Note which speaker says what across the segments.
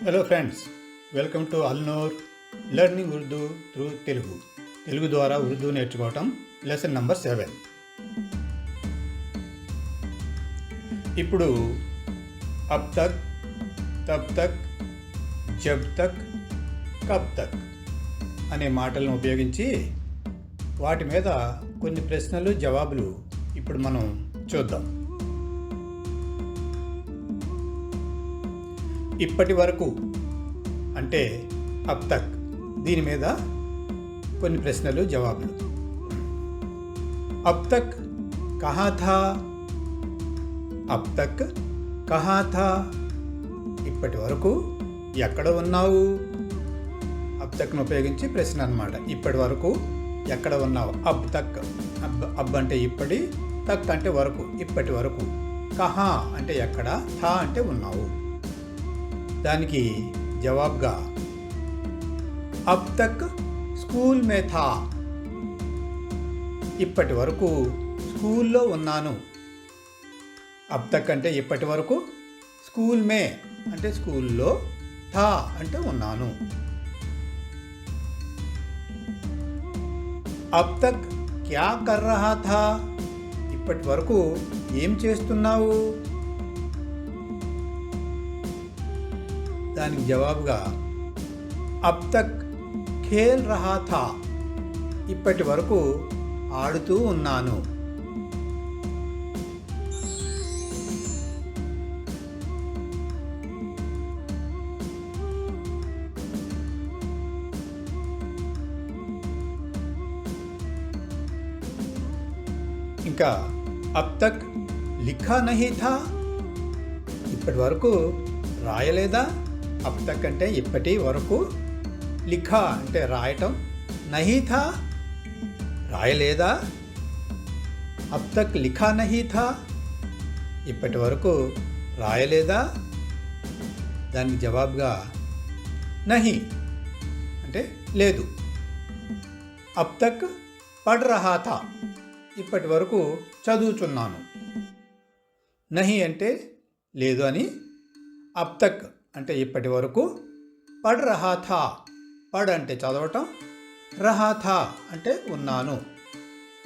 Speaker 1: Hello friends, welcome to Alnoor learning Urdu through Telugu ద్వారా ఉర్దూ నేర్చుకోవటం lesson number 7. ఇప్పుడు అబ్ తక్, తబ్ తక్, జబ్ తక్, కబ్ తక్ అనే మాటలను ఉపయోగించి వాటి మీద కొన్ని ప్రశ్నలు జవాబులు ఇప్పుడు మనం చూద్దాం. ఇప్పటి వరకు అంటే అబ్ తక్, దీని మీద కొన్ని ప్రశ్నలు జవాబులు. అబ్ తక్ కహా థా, అబ్ తక్ కహా థా, ఇప్పటి వరకు ఎక్కడ ఉన్నావు? అబ్ తక్ను ఉపయోగించి ప్రశ్న అన్నమాట. ఇప్పటి వరకు ఎక్కడ ఉన్నావు? అబ్ తక్, అబ్ అంటే ఇప్పటి, తక్ అంటే వరకు, ఇప్పటి వరకు. కహా అంటే ఎక్కడ, థా అంటే ఉన్నావు. దానికి జవాబ్గా అబ్ తక్ స్కూల్ మే థా, ఇప్పటి వరకు స్కూల్లో ఉన్నాను. అబ్ తక్ అంటే ఇప్పటి వరకు, స్కూల్ మే అంటే స్కూల్లో, థా అంటే ఉన్నాను. అబ్ తక్ క్యా కర్ రహా థా, ఇప్పటి వరకు ఏం చేస్తున్నావు? దానికి జవాబుగా అబ్ తక్ ఖేల్ రహా థా, ఇప్పటి వరకు ఆడుతూ ఉన్నాను. ఇంకా అబ్ తక్ లిఖా నహీ థా, ఇప్పటి వరకు రాయలేదా? అబ్ తక్ అంటే ఇప్పటి వరకు, లిఖా అంటే రాయటం, నహీ థా రాయలేదా? అబ్ తక్ లిఖా నహీ థా, ఇప్పటి వరకు రాయలేదా? దానికి జవాబుగా నహీ అంటే లేదు. అబ్ తక్ పఢ్ రహా థా, ఇప్పటి వరకు చదువుతున్నాను. నహీ అంటే లేదు అని, అబ్ తక్ అంటే ఇప్పటి వరకు, పఢ్ రహా థా, పఢ్ అంటే చదవటం, రహా థా అంటే ఉన్నాను,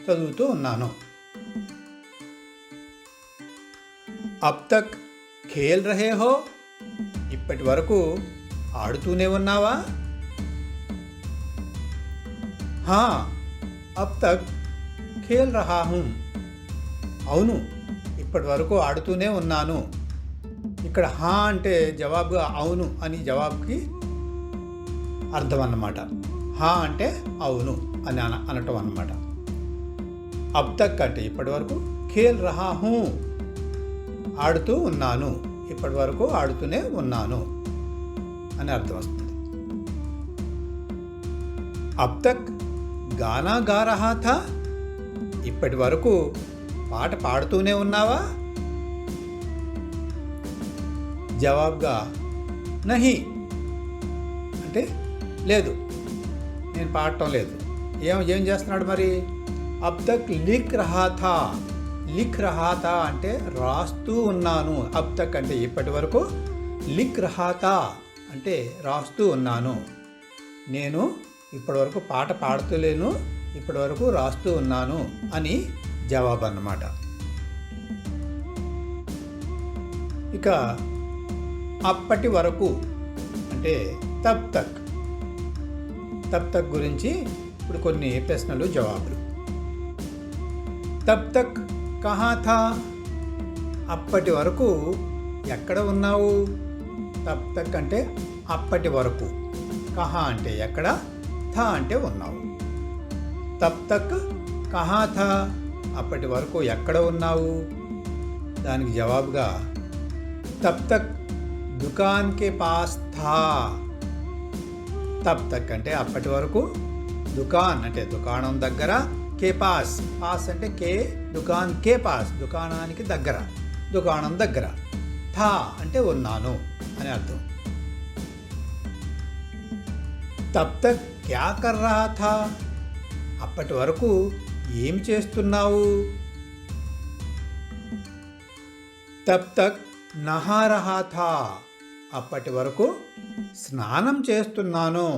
Speaker 1: చదువుతూ ఉన్నాను. అబ్ తక్ ఖేల్ రహే హో, ఇప్పటి వరకు ఆడుతూనే ఉన్నావా? హా, అబ్ తక్ ఖేల్ రహా హూం, అవును, ఇప్పటి వరకు ఆడుతూనే ఉన్నాను. ఇక్కడ హా అంటే జవాబుగా అవును అని జవాబుకి అర్థం అన్నమాట. హా అంటే అవును అని అనటం అన్నమాట. అబ్ తక్ అంటే ఇప్పటి వరకు, ఖేల్ రహా హూ ఆడుతూ ఉన్నాను, ఇప్పటి వరకు ఆడుతూనే ఉన్నాను అని అర్థం వస్తుంది. అబ్ తక్ గానా గా రహా థా, ఇప్పటి వరకు పాట పాడుతూనే ఉన్నావా? జవాబ్గా నహీ అంటే లేదు, నేను పాడటం లేదు. ఏం చేస్తున్నాడు మరి? అబ్ తక్ లిఖ్ రహా థా, లిఖ్ రహా థా అంటే రాస్తూ ఉన్నాను. అబ్ తక్ అంటే ఇప్పటి వరకు, లిఖ్ రహా థా అంటే రాస్తూ ఉన్నాను. నేను ఇప్పటి వరకు పాట పాడుతూలేను, ఇప్పటి వరకు రాస్తూ ఉన్నాను అని జవాబు అన్నమాట. ఇక అప్పటి వరకు అంటే తబ్ తక్, తబ్ తక్ గురించి ఇప్పుడు కొన్ని ప్రశ్నలు జవాబులు. తబ్ తక్ కహా థా, అప్పటి వరకు ఎక్కడ ఉన్నావు? తబ్ తక్ అంటే అప్పటి వరకు, కహా అంటే ఎక్కడ, థా అంటే ఉన్నావు. తబ్ తక్ కహా థా, అప్పటి వరకు ఎక్కడ ఉన్నావు? దానికి జవాబుగా తబ్ తక్ దుకాన్ కే పాస్ థా, తబ్ తక్ అంటే అప్పటి వరకు, దుకాన్ అంటే దుకాణం దగ్గర, కే పాస్, పాస్ అంటే కే, దుకాన్ కే పాస్ దుకాణానికి దగ్గర, దుకాణం దగ్గర, థా అంటే ఉన్నాను అని అర్థం. తబ్ తక్ క్యా కర్ రహా థా, అప్పటి వరకు ఏం చేస్తున్నావు? तब तक नहा रहा था, అప్పటి వరకు స్నానం చేస్తున్నాను.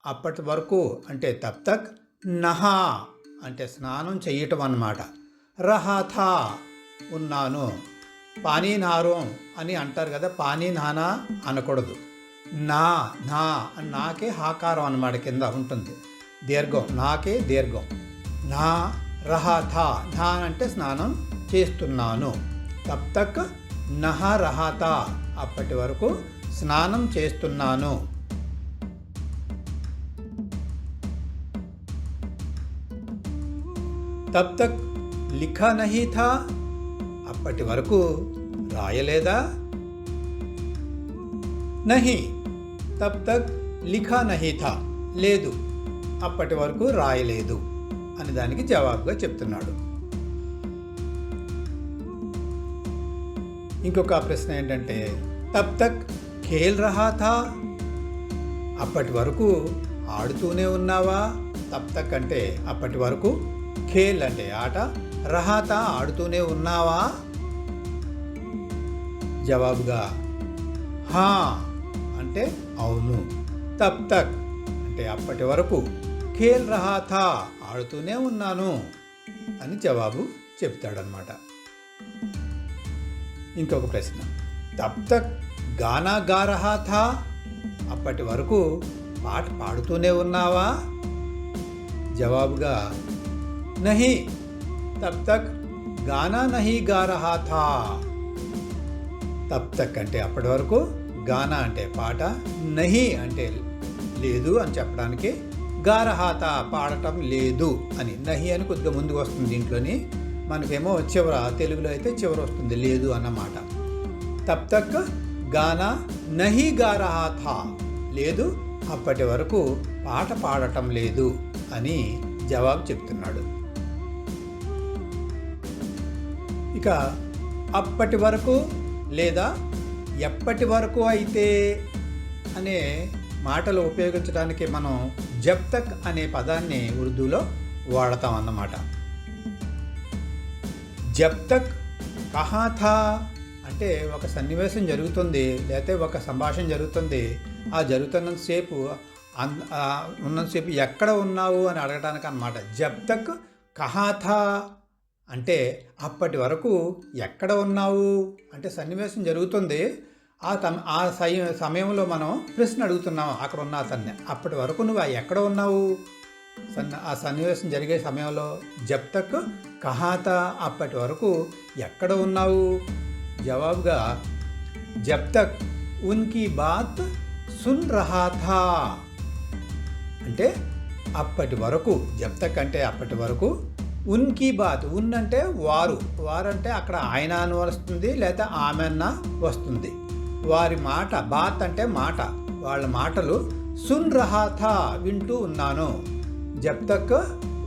Speaker 1: అప్పటి వరకు అంటే తబ్ తక్ నహా అంటే స్నానం చెయ్యటం అన్నమాట. రహా థా ఉన్నాను. పానీ నారోం అని అంటారు కదా, పానీ నానా అనకూడదు. నా నా నాకే హాకారం అన్నమాట, కింద ఉంటుంది దీర్ఘం, నాకే దీర్ఘం. నా రహా థా, నా అంటే స్నానం చేస్తున్నాను. తబ్ తక్ నహా రహా థా అప్పటి వరకు స్నానం చేస్తున్నాను. తబ్ తక్ లిఖా నహీ థా అప్పటి వరకు రాయలేదా. నహీ తబ్ తక్ లిఖా నహీ థా లేదు, అప్పటి వరకు రాయలేదు అని దానికి జవాబుగా చెప్తున్నాడు. ఇంకొక ప్రశ్న ఏంటంటే తబ్ తక్ ఖేల్ రహా థా అప్పటి వరకు ఆడుతూనే ఉన్నావా. తబ్ తక్ అంటే అప్పటి వరకు, ఖేల్ అంటే ఆట, రహా థా ఆడుతూనే ఉన్నావా. జవాబుగా హా అంటే అవును. తబ్ తక్ అంటే అప్పటి వరకు, ఖేల్ రహా థా ఆడుతూనే ఉన్నాను అని జవాబు చెప్తాడనమాట. ఇంకొక ప్రశ్న తబ్ తక్ గానా గా రహా థా అప్పటి వరకు పాట పాడుతూనే ఉన్నావా. జవాబుగా నహీ తబ్ తక్ గానా నహీ గా రహా థా. తబ్ తక్ అంటే అప్పటి వరకు, గానా అంటే పాట, నహీ అంటే లేదు అని చెప్పడానికి, గా రహా థా పాడటం లేదు అని. నహీ అని కొద్దిగా ముందుకు వస్తుంది దీంట్లోని, మనకేమో చివర, తెలుగులో అయితే చివర వస్తుంది లేదు అన్నమాట. తబ్ తక్ గానా నహీ గా రహా థా లేదు, అప్పటి వరకు పాట పాడటం లేదు అని జవాబు చెప్తున్నాడు. ఇక అప్పటి వరకు లేదా ఎప్పటి వరకు అయితే అనే మాటలు ఉపయోగించడానికి మనం జబ్ తక్ అనే పదాన్ని ఉర్దూలో వాడతాం అన్నమాట. జబ్ తక్ కహా థా అంటే ఒక సన్నివేశం జరుగుతుంది, లేకపోతే ఒక సంభాషణ జరుగుతుంది. ఆ జరుగుతున్నంతసేపు ఉన్నంతసేపు ఎక్కడ ఉన్నావు అని అడగటానికి అన్నమాట. జబ్ తక్ కహా థా అంటే అప్పటి వరకు ఎక్కడ ఉన్నావు అంటే సన్నివేశం జరుగుతుంది. ఆ సమయంలో మనం ప్రశ్న అడుగుతున్నాం అక్కడ ఉన్న అతన్ని. అప్పటి వరకు నువ్వు ఎక్కడ ఉన్నావు, ఆ సన్నివేశం జరిగే సమయంలో జబ్ తక్ కహా థా అప్పటి వరకు ఎక్కడ ఉన్నావు. జవాబుగా జబ్ తక్ ఉన్కీ బాత్ సున్ రహా థా అంటే అప్పటి వరకు. జబ్ తక్ అంటే అప్పటి వరకు, ఉన్కీ బాత్, ఉన్ అంటే వారు, వారంటే అక్కడ ఆయన అని వస్తుంది, లేదా ఆమె అన్న వస్తుంది. వారి మాట, బాత్ అంటే మాట, వాళ్ళ మాటలు, సున్ రహా థా వింటూ ఉన్నాను. జబ్ తక్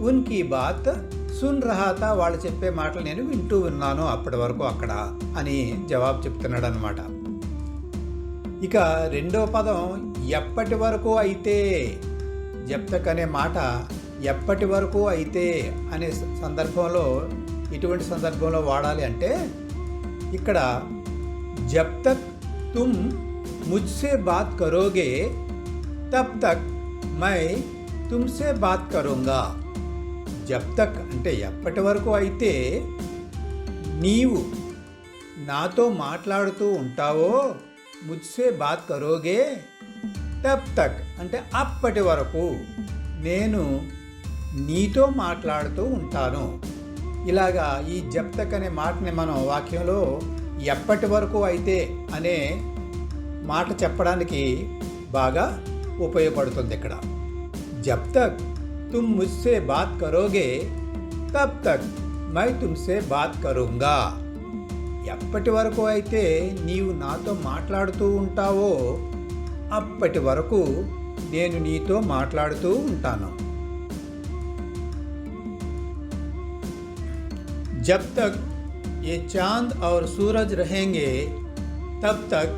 Speaker 1: ఉన్కీ బాత్ సున్ రహా థా వాళ్ళు చెప్పే మాటలు నేను వింటూ ఉన్నాను అప్పటి వరకు అక్కడ అని జవాబు చెప్తున్నాడు అనమాట. ఇక రెండవ పదం ఎప్పటి వరకు అయితే. జబ్ తక్ అనే మాట ఎప్పటి వరకు అయితే అనే సందర్భంలో, ఇటువంటి సందర్భంలో వాడాలి అంటే ఇక్కడ జబ్ తక్ తుమ్ ముజ్సే బాత్ కరోగే తబ్ తక్ మై తుమ్సే బాత్ కరూంగా. జబ్ తక్ అంటే ఎప్పటి వరకు అయితే నీవు నాతో మాట్లాడుతూ ఉంటావో, ముజ్సే బాత్ కరోగే తబ్ తక్ అంటే అప్పటి వరకు నేను నీతో మాట్లాడుతూ ఉంటాను. ఇలాగా ఈ జబ్ తక్ అనే మాటని మనం వాక్యంలో ఎప్పటి వరకు అయితే అనే మాట చెప్పడానికి బాగా ఉపయోగపడుతుంది ఇక్కడ. జబ్ తక్ తుమ్ ముజ్సే బాత్ కరోగే తబ్ తక్ మై తుమ్సే బాత్ కరూంగా. ఎప్పటి వరకు అయితే నీవు నాతో మాట్లాడుతూ ఉంటావో అప్పటి వరకు నేను నీతో మాట్లాడుతూ ఉంటాను. జబ్ తక్ ये चांद और सूरज रहेंगे तब तक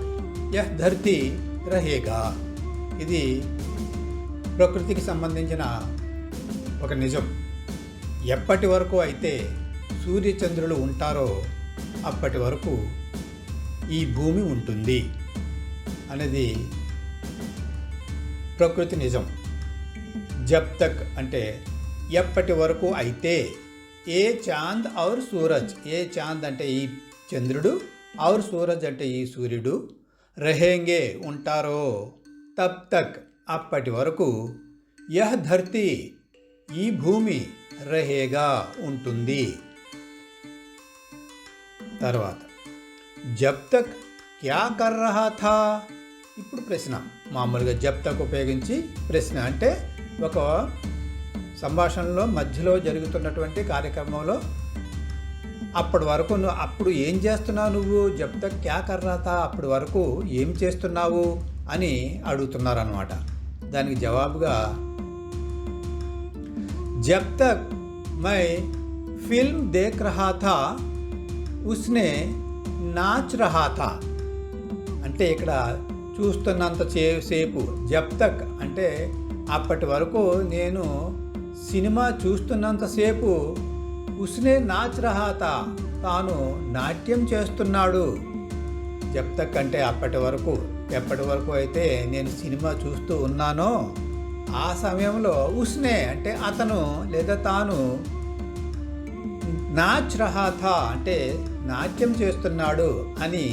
Speaker 1: यह धरती रहेगा. ఇది ప్రకృతికి సంబంధించిన ఒక నిజం. ఎప్పటి వరకు అయితే సూర్యచంద్రులు ఉంటారో అప్పటి వరకు ఈ భూమి ఉంటుంది. అనేది ప్రకృతి నిజం. జబ్ తక్ అంటే ఎప్పటి వరకు అయితే, ఏ చాంద్ ఔర్ సూరజ్, ఏ చాంద్ అంటే ఈ చంద్రుడు, ఔర్ సూరజ్ అంటే ఈ సూర్యుడు, రహేంగే ఉంటారో, తబ్ తక్ అప్పటి వరకు, యహ్ ధర్తీ ఈ భూమి, రహేగా ఉంటుంది. తర్వాత జబ్ తక్ క్యా కర్ రహా థా, ఇప్పుడు ప్రశ్న. మామూలుగా జబ్ తక్ ఉపయోగించి ప్రశ్న అంటే ఒక సంభాషణలో మధ్యలో జరుగుతున్నటువంటి కార్యక్రమంలో అప్పటి వరకు అప్పుడు ఏం చేస్తున్నావు నువ్వు, జబ్ తక్ క్యా కర్ రహా థా, అప్పటి వరకు ఏం చేస్తున్నావు అని అడుగుతున్నారన్నమాట. దానికి జవాబుగా జబ్ తక్ మై ఫిల్మ్ దేఖ్ రహా థా ఉస్నే నాచ్ రహా థా, అంటే ఇక్కడ చూస్తున్నంత సేపు, జబ్ తక్ అంటే అప్పటి వరకు నేను సినిమా చూస్తున్నంతసేపు, ఉస్నే నాచ్ రహా థా తాను నాట్యం చేస్తున్నాడు. జబ్ తక్ అంటే అప్పటి వరకు, ఎప్పటి వరకు అయితే నేను సినిమా చూస్తూ ఉన్నానో ఆ సమయంలో, ఉస్నే అంటే అతను లేదా తాను, నాచ్ రహా థా అంటే నాట్యం చేస్తున్నాడు అని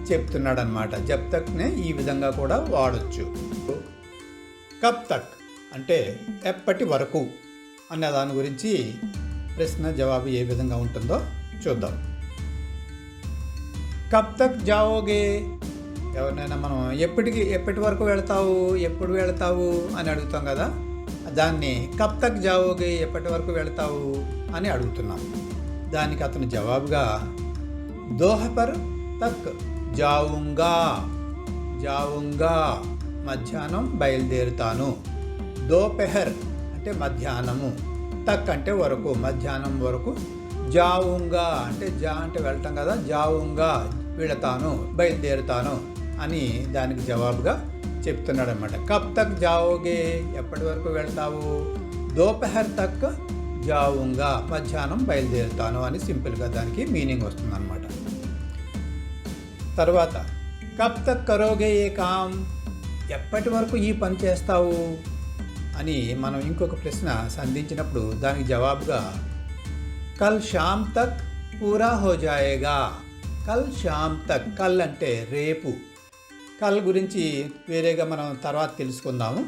Speaker 1: చెప్తున్నాడు అనమాట. జబ్ తక్నే ఈ విధంగా కూడా వాడచ్చు. కబ్ తక్ అంటే ఎప్పటి వరకు అన్న దాని గురించి ప్రశ్న జవాబు ఏ విధంగా ఉంటుందో చూద్దాం. కబ్ తక్ జావోగే, ఎవరినైనా మనం ఎప్పటి వరకు వెళతావు, ఎప్పుడు వెళతావు అని అడుగుతాం కదా, దాన్ని కబ్ తక్ జావోగే, ఎప్పటి వరకు వెళతావు అని అడుగుతున్నాం. దానికి అతను జవాబుగా దోహపర్ తక్ జావుంగా, జావుంగా మధ్యాహ్నం బయలుదేరుతాను. దోపెహర్ అంటే మధ్యాహ్నము, తక్ అంటే వరకు, మధ్యాహ్నం వరకు, జావుంగా అంటే జా అంటే వెళ్తాం కదా, జావుంగా వెళతాను, బయలుదేరుతాను అని దానికి జవాబుగా చెప్తున్నాడు అనమాట. కబ్ తక్ జావోగే, ఎప్పటి వరకు వెళ్తావు, దోపెహర్ తక్ జావుంగా మధ్యాహ్నం బయలుదేరుతాను అని సింపుల్గా దానికి మీనింగ్ వస్తుంది అన్నమాట. తర్వాత కబ్ తక్ కరోగే ఏ కామ్, ఎప్పటి వరకు ఈ పని చేస్తావు అని మనం ఇంకొక ప్రశ్న సంధించినప్పుడు దానికి జవాబుగా కల్ షామ్ తక్ పూరా హో జాయేగా. కల్ షామ్ తక్, కల్ అంటే రేపు, కల్ గురించి వేరేగా మనం తర్వాత తెలుసుకుందాము.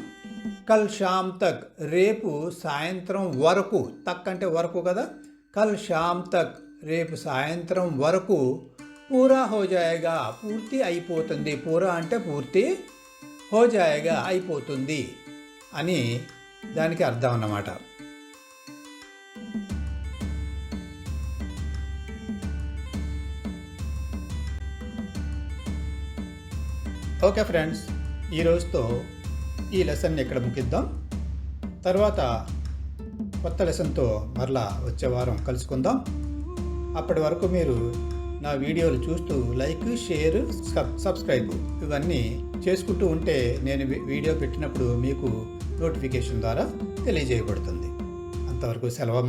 Speaker 1: కల్ షామ్ తక్ రేపు సాయంత్రం వరకు, తక్ అంటే వరకు కదా, కల్ షామ్ తక్ రేపు సాయంత్రం వరకు, పూరా హో జాయేగా పూర్తి అయిపోతుంది, పూరా అంటే పూర్తి, హో జాయేగా అయిపోతుంది అని దానికి అర్థం అన్నమాట. ఓకే ఫ్రెండ్స్, ఈ రోజుతో ఈ లెసన్ని ఇక్కడ ముగిద్దాం. తర్వాత కొత్త లెసన్తో మరలా వచ్చే వారం కలుసుకుందాం. అప్పటి వరకు మీరు నా వీడియోలు చూస్తూ లైక్, షేర్, సబ్స్క్రైబ్ ఇవన్నీ చేసుకుంటూ ఉంటే నేను వీడియో పెట్టినప్పుడు మీకు నోటిఫికేషన్ ద్వారా తెలియజేయబడుతుంది. అంతవరకు సెలవు.